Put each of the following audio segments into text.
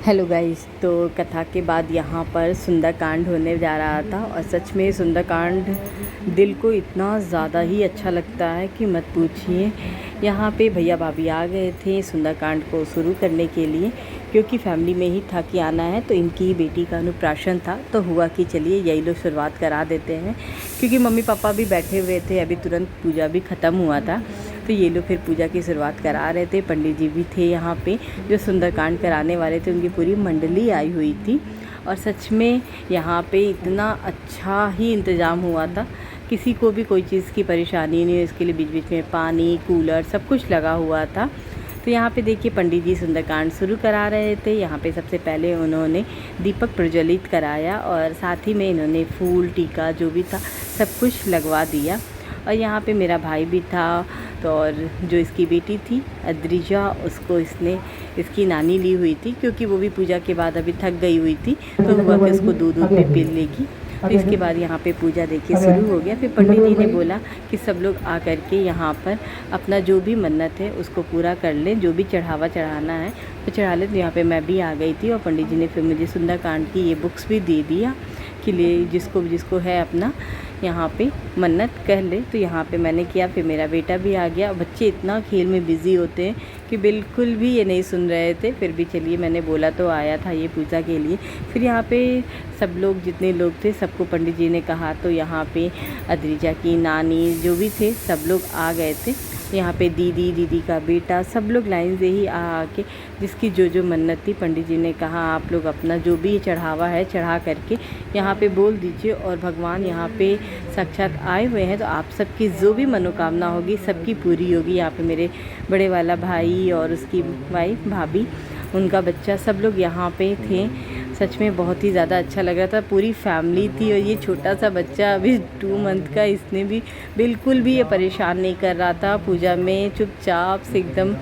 Hello guys, तो कथा के बाद यहाँ पर सुंदरकांड होने जा रहा था और सच में सुंदरकांड दिल को इतना ज़्यादा ही अच्छा लगता है कि मत पूछिए। यहाँ पे भैया भाभी आ गए थे सुंदरकांड को शुरू करने के लिए, क्योंकि फैमिली में ही था कि आना है, तो इनकी बेटी का अनुप्राशन था, तो हुआ कि चलिए यही लोग शुरुआत करा देते हैं। क्योंकि मम्मी पापा भी बैठे हुए थे, अभी तुरंत पूजा भी ख़त्म हुआ था, तो ये लोग फिर पूजा की शुरुआत करा रहे थे। पंडित जी भी थे यहाँ पे जो सुंदरकांड कराने वाले थे, उनकी पूरी मंडली आई हुई थी। और सच में यहाँ पे इतना अच्छा ही इंतज़ाम हुआ था, किसी को भी कोई चीज़ की परेशानी नहीं, इसके लिए बीच बीच में पानी, कूलर सब कुछ लगा हुआ था। तो यहाँ पे देखिए पंडित जी सुंदरकांड शुरू करा रहे थे। यहाँ पे सबसे पहले उन्होंने दीपक प्रज्वलित कराया और साथ ही में इन्होंने फूल, टीका जो भी था सब कुछ लगवा दिया। और यहाँ पे मेरा भाई भी था, तो और जो इसकी बेटी थी अद्रिजा, उसको इसने इसकी नानी ली हुई थी, क्योंकि वो भी पूजा के बाद अभी थक गई हुई थी, तो हुआ कि उसको दूध भी पी लेगी। तो इसके बाद यहाँ पे पूजा देखिए शुरू हो गया। फिर पंडित जी ने बोला कि सब लोग आ कर के यहाँ पर अपना जो भी मन्नत है उसको पूरा कर लें, जो भी चढ़ावा चढ़ाना है तो चढ़ा लें। तो यहाँ पे मैं भी आ गई थी और पंडित जी ने फिर मुझे सुंदरकांड की ये बुक्स भी दे दिया कि ले जिसको है अपना यहाँ पे मन्नत कह ले। तो यहाँ पे मैंने किया, फिर मेरा बेटा भी आ गया। बच्चे इतना खेल में बिज़ी होते हैं कि बिल्कुल भी ये नहीं सुन रहे थे, फिर भी चलिए मैंने बोला तो आया था ये पूजा के लिए। फिर यहाँ पे सब लोग जितने लोग थे सबको पंडित जी ने कहा, तो यहाँ पे अद्रिजा की नानी जो भी थे सब लोग आ गए थे। यहाँ पे दीदी का बेटा सब लोग लाइन से ही आके जिसकी जो मन्नत थी, पंडित जी ने कहा आप लोग अपना जो भी चढ़ावा है चढ़ा करके यहाँ पे बोल दीजिए, और भगवान यहाँ पे साक्षात आए हुए हैं, तो आप सबकी जो भी मनोकामना होगी सबकी पूरी होगी। यहाँ पे मेरे बड़े वाला भाई और उसकी वाइफ, भाभी, उनका बच्चा, सब लोग यहाँ पे थे। सच में बहुत ही ज़्यादा अच्छा लग रहा था, पूरी फैमिली थी। और ये छोटा सा बच्चा अभी 2 मंथ का, इसने भी बिल्कुल भी ये परेशान नहीं कर रहा था, पूजा में चुपचाप से एकदम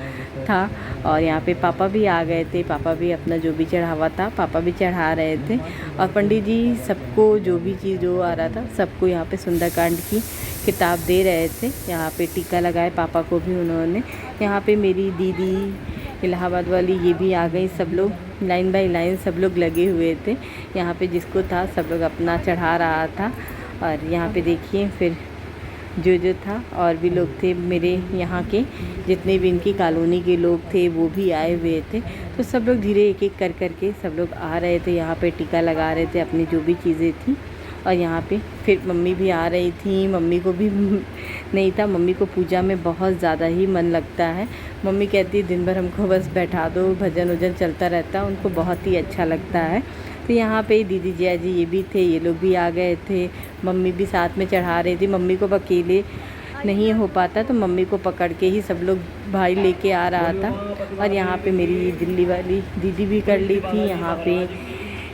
था। और यहाँ पे पापा भी आ गए थे, पापा भी अपना जो भी चढ़ावा था पापा भी चढ़ा रहे थे। और पंडित जी सबको जो भी चीज़ जो आ रहा था सबको यहाँ पे सुंदरकांड की किताब दे रहे थे। यहाँ पे टीका लगाए पापा को भी उन्होंने। यहाँ पे मेरी दीदी इलाहाबाद वाली ये भी आ गई, सब लोग लाइन बाय लाइन सब लोग लगे हुए थे। यहाँ पे जिसको था सब लोग अपना चढ़ा रहा था। और यहाँ पे देखिए फिर जो था और भी लोग थे, मेरे यहाँ के जितने भी इनकी कॉलोनी के लोग थे वो भी आए हुए थे। तो सब लोग धीरे एक एक कर के सब लोग आ रहे थे, यहाँ पे टीका लगा रहे थे अपनी जो भी चीज़ें थी। और यहाँ पे फिर मम्मी भी आ रही थी, मम्मी को भी नहीं था, मम्मी को पूजा में बहुत ज़्यादा ही मन लगता है। मम्मी कहती है दिन भर हमको बस बैठा दो, भजन वजन चलता रहता है, उनको बहुत ही अच्छा लगता है। तो यहाँ पे दीदी जिया जी ये भी थे, ये लोग भी आ गए थे, मम्मी भी साथ में चढ़ा रही थी। मम्मी को अकेले नहीं हो पाता, तो मम्मी को पकड़ के ही सब लोग भाई लेके आ रहा था। और यहाँ पे मेरी दिल्ली वाली दीदी भी कर ली थी, यहाँ पे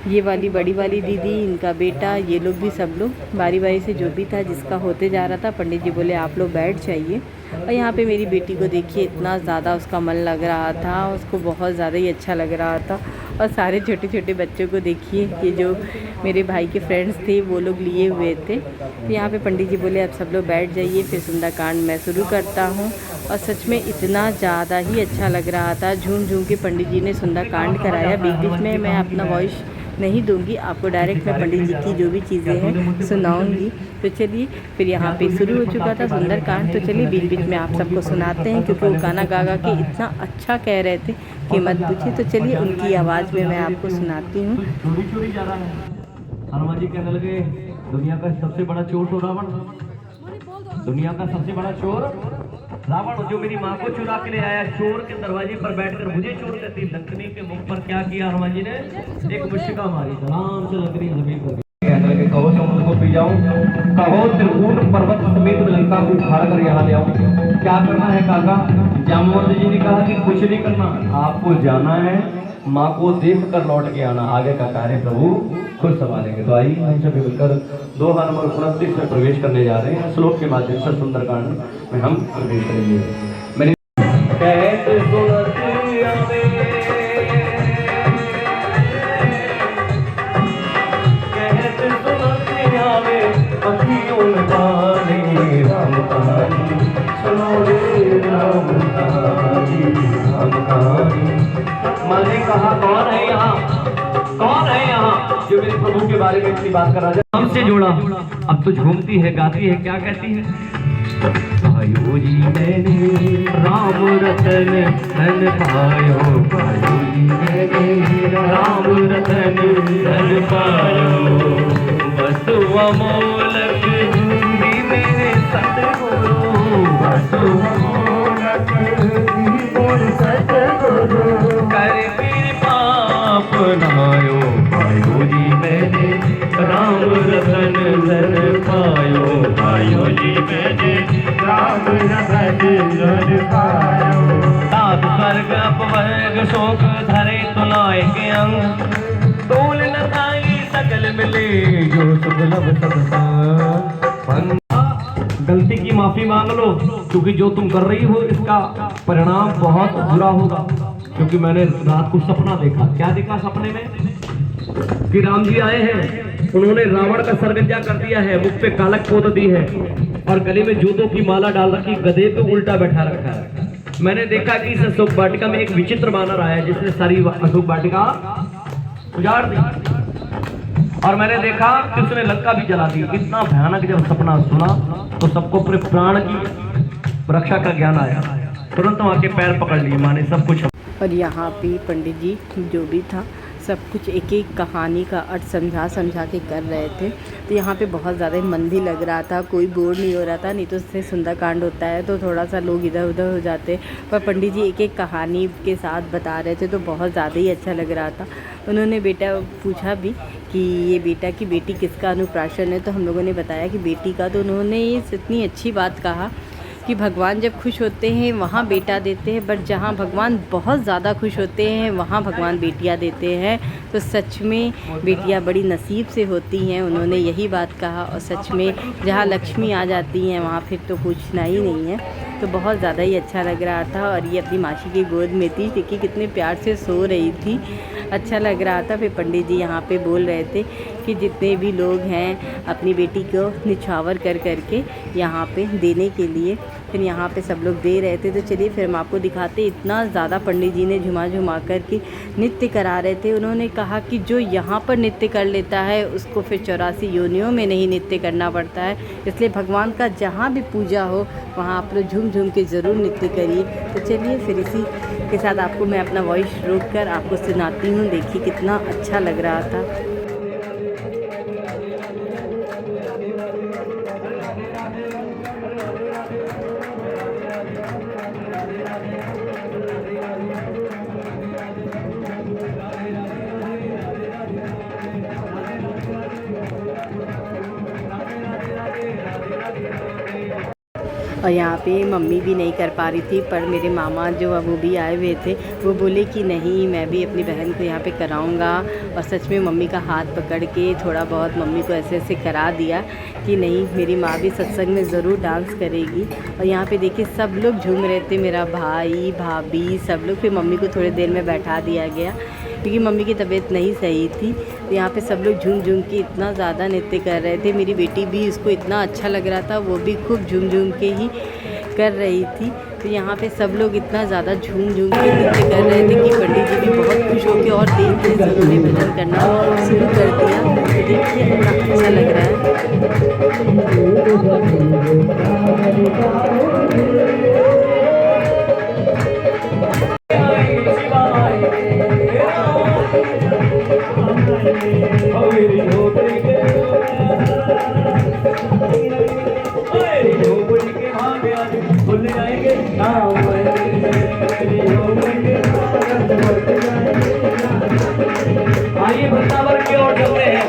ये वाली बड़ी वाली दीदी, इनका बेटा, ये लोग भी सब लोग बारी बारी से जो भी था जिसका होते जा रहा था, पंडित जी बोले आप लोग बैठ जाइए। और यहाँ पे मेरी बेटी को देखिए इतना ज़्यादा उसका मन लग रहा था, उसको बहुत ज़्यादा ही अच्छा लग रहा था। और सारे छोटे छोटे बच्चों को देखिए कि जो मेरे भाई के फ्रेंड्स थे वो लोग लिए हुए थे। तो यहाँ पे पंडित जी बोले अब सब लोग बैठ जाइए, फिर सुंदरकांड मैं शुरू करता हूँ। और सच में इतना ज़्यादा ही अच्छा लग रहा था, झूम झूम के पंडित जी ने सुंदरकांड कराया। बीच बीच में मैं अपना वॉइस नहीं दूंगी आपको, डायरेक्ट मैं पंडित जी की जो भी चीज़ें हैं सुनाऊंगी। तो चलिए फिर यहाँ पे शुरू हो चुका था सुंदरकांड, तो चलिए बीच बीच में आप सबको सुनाते हैं, क्योंकि वो गाना गा गा के इतना अच्छा कह रहे थे कि मत पूछिए। तो चलिए उनकी आवाज़ में मैं आपको सुनाती हूँ। चोरी जा रहा है, हनुमान जी कहने लगे दुनिया का सबसे बड़ा चोर तो रावण, दुनिया का सबसे बड़ा चोर रावण, जो मेरी माँ को चुरा के ले आया, चोर के दरवाजे पर बैठकर मुझे चोर कहती। लंकनी के मुख पर क्या किया हनुमान जी ने, एक मुश्किल मारी, आराम से लंकनी जमीन पर कहने लगे कहो समुद्र को पी जाऊं, कहो त्रिकूट पर्वत समेत लंका को उखाड़ कर यहाँ ले आऊं। क्या करना है काका? जामवंत जी ने कहा कि कुछ नहीं करना, आपको जाना है, माँ को देख कर लौट के आना, आगे का कार्य प्रभु खुद संभालेंगे। तो आइए हम सभी मिलकर 2 नंबर 29 में प्रवेश करने जा रहे हैं। श्लोक के माध्यम से सुंदरकांड में हम प्रवेश करेंगे। मेरी राम कहानी सुनो रे, राम कहानी, राम कहानी। माँ ने कहा कौन है यहाँ? वधू के बारे में इतनी बात कर रहा है, हमसे जोड़ा। अब तो झूमती है, गाती है, क्या कहती है? पायो जी मैंने राम रतन धन पायो, पायो जी मैंने राम रतन धन पायो, बसु अमोलक दी मेरे सतगुरु, बसु अमोलक दी मेरे सतगुरु, कर कृपा अपनायो, पायो जी मैंने राम रतन धन पायो, पायो जी मैंने राम रतन धन पायो। सात स्वर्ग अपवर्ग शोक धरे तुलाए के अंग, तोल न ताई सकल मिले जो सुख लब सब संग। गलती की माफी मांग लो, क्योंकि जो तुम कर रही हो इसका परिणाम बहुत बुरा होगा। क्योंकि मैंने रात को सपना देखा। क्या देखा सपने में? कि राम जी आए हैं, उन्होंने रावण का सरगंजा कर दिया है, मुख पे कालक पोत दी है और गले में जूतों की माला डाल रखी, गधे पे उल्टा बैठा रखा है। मैंने देखा कि इस अशोक वाटिका में एक विचित्र बानर आया जिसने सारी अशोक वाटिका उजाड़ दी, और मैंने देखा कि उसने लंका भी जला दी। इतना भयानक जब सपना सुना तो सबको अपने प्राण की रक्षा का ज्ञान आया, तुरंत वहां के पैर पकड़ लिए, माने सब कुछ। और यहाँ पे पंडित जी जो भी था सब कुछ एक एक कहानी का अर्थ समझा के कर रहे थे। तो यहाँ पे बहुत ज़्यादा मन भी लग रहा था, कोई बोर नहीं हो रहा था। नहीं तो उससे सुंदरकांड होता है तो थोड़ा सा लोग इधर उधर हो जाते, पर पंडित जी एक एक कहानी के साथ बता रहे थे तो बहुत ज़्यादा ही अच्छा लग रहा था। उन्होंने बेटा पूछा भी कि ये बेटा की बेटी किसका अनुप्राशन है, तो हम लोगों ने बताया कि बेटी का। तो उन्होंने इतनी अच्छी बात कहा कि भगवान जब खुश होते हैं वहाँ बेटा देते हैं, बट जहाँ भगवान बहुत ज़्यादा खुश होते हैं वहाँ भगवान बेटियाँ देते हैं। तो सच में बेटियाँ बड़ी नसीब से होती हैं, उन्होंने यही बात कहा। और सच में जहाँ लक्ष्मी आ जाती हैं वहाँ फिर तो पूछना ही नहीं है। तो बहुत ज़्यादा ही अच्छा लग रहा था। और ये अपनी मासी की गोद में थी, देखिए कितने प्यार से सो रही थी, अच्छा लग रहा था। फिर पंडित जी यहाँ पे बोल रहे थे कि जितने भी लोग हैं अपनी बेटी को निछावर कर करके यहाँ पे देने के लिए, फिर यहाँ पे सब लोग दे रहे थे। तो चलिए फिर हम आपको दिखाते। इतना ज़्यादा पंडित जी ने झुमा कर के नृत्य करा रहे थे। उन्होंने कहा कि जो यहाँ पर नृत्य कर लेता है उसको फिर 84 योनियों में नहीं नृत्य करना पड़ता है। इसलिए भगवान का जहाँ भी पूजा हो वहाँ आप लोग झूम झूम के ज़रूर नृत्य करिए। तो चलिए फिर इसी के साथ आपको मैं अपना वॉइस रोक कर आपको सुनाती हूँ। देखिए कितना अच्छा लग रहा था। और यहाँ पे मम्मी भी नहीं कर पा रही थी, पर मेरे मामा जो है वो भी आए हुए थे। वो बोले कि नहीं मैं भी अपनी बहन को यहाँ पे कराऊँगा। और सच में मम्मी का हाथ पकड़ के थोड़ा बहुत मम्मी को ऐसे ऐसे करा दिया कि नहीं मेरी माँ भी सत्संग में ज़रूर डांस करेगी। और यहाँ पे देखिए सब लोग झूम रहे थे, मेरा भाई भाभी सब लोग। फिर मम्मी को थोड़ी देर में बैठा दिया गया क्योंकि मम्मी की तबीयत नहीं सही थी। तो यहाँ पे सब लोग झूम झूम के इतना ज़्यादा नृत्य कर रहे थे। मेरी बेटी भी उसको इतना अच्छा लग रहा था, वो भी खूब झूम झूम के ही कर रही थी। तो यहाँ पे सब लोग इतना ज़्यादा झूम झूम के नृत्य कर रहे थे कि पंडित जी भी बहुत खुश होकर और तेज तेज उन्होंने भजन करना शुरू कर दिया। तो देखिए कितना अच्छा लग रहा आइए वृंदावन की ओर चलते हैं।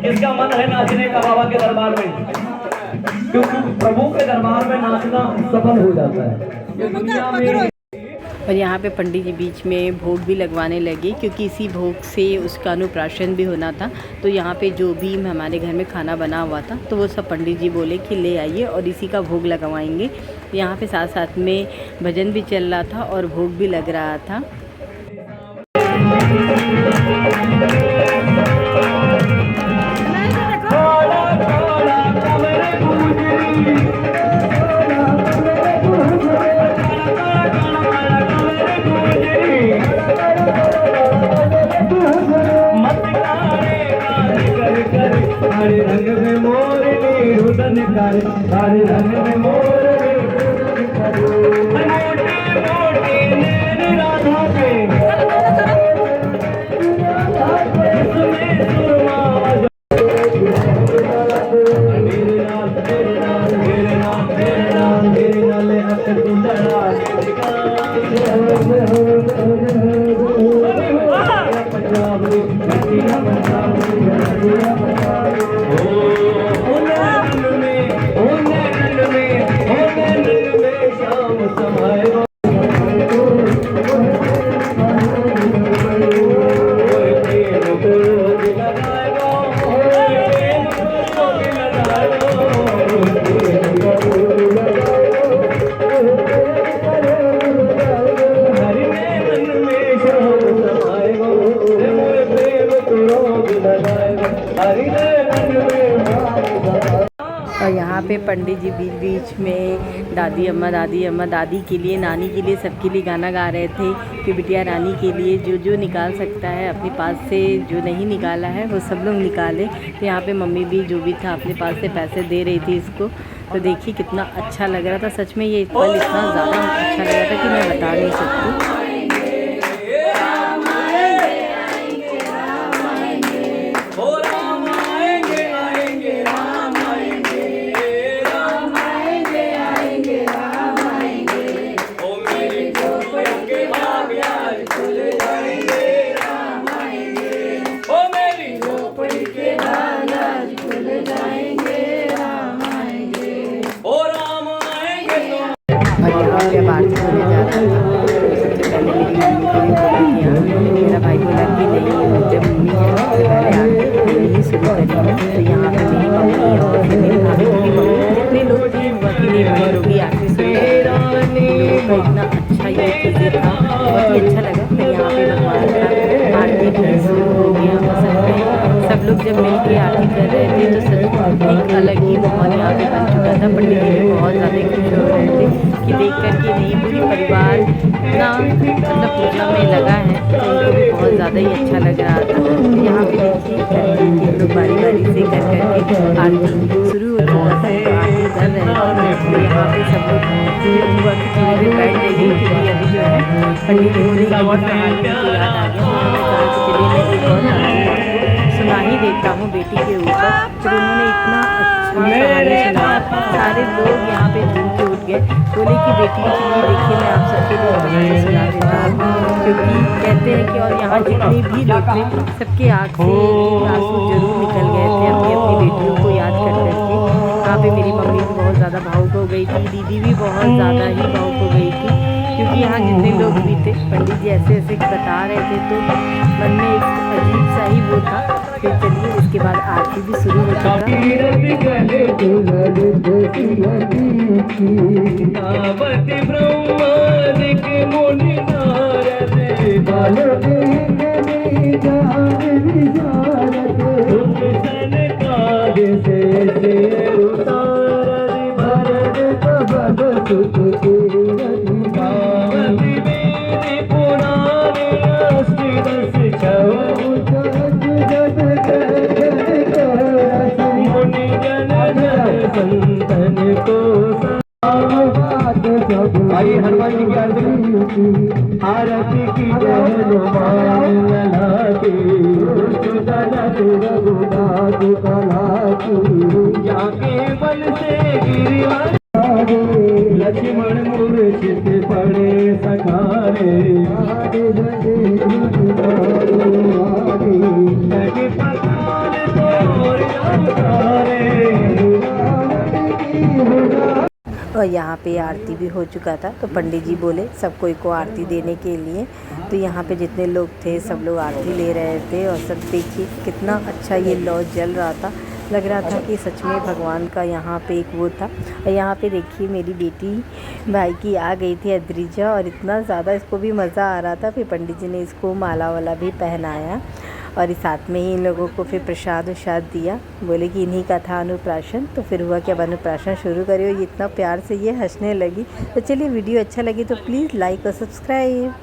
किसका मन है नाचने का बाबा के दरबार में? क्योंकि प्रभु के दरबार में नाचना सफल हो जाता है ये दुनिया में। और यहाँ पे पंडित जी बीच में भोग भी लगवाने लगे क्योंकि इसी भोग से उसका अनुप्राशन भी होना था। तो यहाँ पे जो भी हमारे घर में खाना बना हुआ था तो वो सब पंडित जी बोले कि ले आइए और इसी का भोग लगवाएंगे। यहाँ पे साथ साथ में भजन भी चल रहा था और भोग भी लग रहा था। गारे रंग में मोर मोटे मोटे नैन राधा के इसमें सुरमा मेरे नाल तेरे नाल मेरे नाल तेरे नाल मेरे नाल हक तुंदड़ा पंजाब शाम समाए और यहाँ पे पंडित जी बीच बीच में दादी अम्मा दादी के लिए, नानी के लिए, सबके लिए गाना गा रहे थे कि बिटिया रानी के लिए जो जो निकाल सकता है अपने पास से, जो नहीं निकाला है वो सब लोग निकाले। तो यहाँ पे मम्मी भी जो भी था अपने पास से पैसे दे रही थी इसको। तो देखिए कितना अच्छा लग रहा था, सच में ये पल इतना ज़्यादा अच्छा लग रहा था कि मैं बता नहीं सकती। जब आरती होने जा रहा था तो सबसे पहले मेरी मम्मी को भी बोला कि मेरा भाई बोला कि नहीं, जब मम्मी है सबसे पहले आरती नहीं शुरू करेंगे। तो यहाँ पे मेरी मम्मी और फिर मेरी भाभी की मम्मी, जितने लोग थे हुआ कि नहीं वही लोग ही आरती शुरू करेंगे। लोगों का इतना अच्छा ये चीज़ें था, बहुत ही अच्छा लगा। फिर यहाँ पे भगवान का आरती भी शुरू हो गया और सब लोग जब मिल के आरती कर रहे थे तो सच एक अलग ही माहौल यहाँ पे बन चुका था। पंडित जी भी बहुत ज़्यादा खुश हो रहे थे कि देख कर के नहीं पूरी परिवार इतना मतलब पूजा में लगा है, तो उनको भी बहुत ज़्यादा ही अच्छा लग रहा था। तो यहाँ पे देखिए लोग बारी बारी से कर करके आरती शुरू हो चुका था, तो आरती कर रहे थे। तो यहाँ पे सब लोग हुआ कि थोड़ी देर बैठ जाइए क्योंकि अभी जो है पंडित जी बोले एक और कहानी को याद आ गया। उन्होंने कहा कि चलिए मैं एक और कहानी सुना ही देता हूँ बेटी के ऊपर। फिर उन्होंने इतना अच्छा कहानी सुनाया, सारे लोग यहाँ पे झूम के उठ गए, बोले कि बेटी के लिए देखिए मैं आप सबके लिए कहानी सुना देता हूँ। क्योंकि कहते हैं कि और यहाँ जितने भी लोग थे सबके आँख से आंसू जरूर निकल गए थे अपनी अपनी बेटियों को याद कर करके। यहाँ पे मेरी मम्मी भी बहुत ज़्यादा भावुक हो गई थी, दीदी भी बहुत ज़्यादा ही भावुक हो गई थी, क्योंकि यहाँ जितने लोग भी थे पंडित जी ऐसे ऐसे बता रहे थे तो मन में एक अजीब सा ही वो था। फिर चलिए उसके बाद आरती भी शुरू हो चुका। आइए हनुमान जी की आरती की जाके बल से लक्ष्मण मूर्छित पड़े सखारे और यहाँ पे आरती भी हो चुका था। तो पंडित जी बोले सब कोई को आरती देने के लिए। तो यहाँ पे जितने लोग थे सब लोग आरती ले रहे थे और सब देखिए कितना अच्छा ये लौ जल रहा था। लग रहा था कि सच में भगवान का यहाँ पे एक वो था। और यहाँ पे देखिए मेरी बेटी भाई की आ गई थी अद्रिजा और इतना ज़्यादा इसको भी मज़ा आ रहा था। फिर पंडित जी ने इसको माला वाला भी पहनाया और इस साथ में ही इन लोगों को फिर प्रसाद उशाद दिया। बोले कि इन्हीं का था अनुप्राशन। तो फिर हुआ कि अब अनुप्राशन शुरू करिए। ये इतना प्यार से ये हंसने लगी। तो चलिए वीडियो अच्छा लगी तो प्लीज़ लाइक और सब्सक्राइब।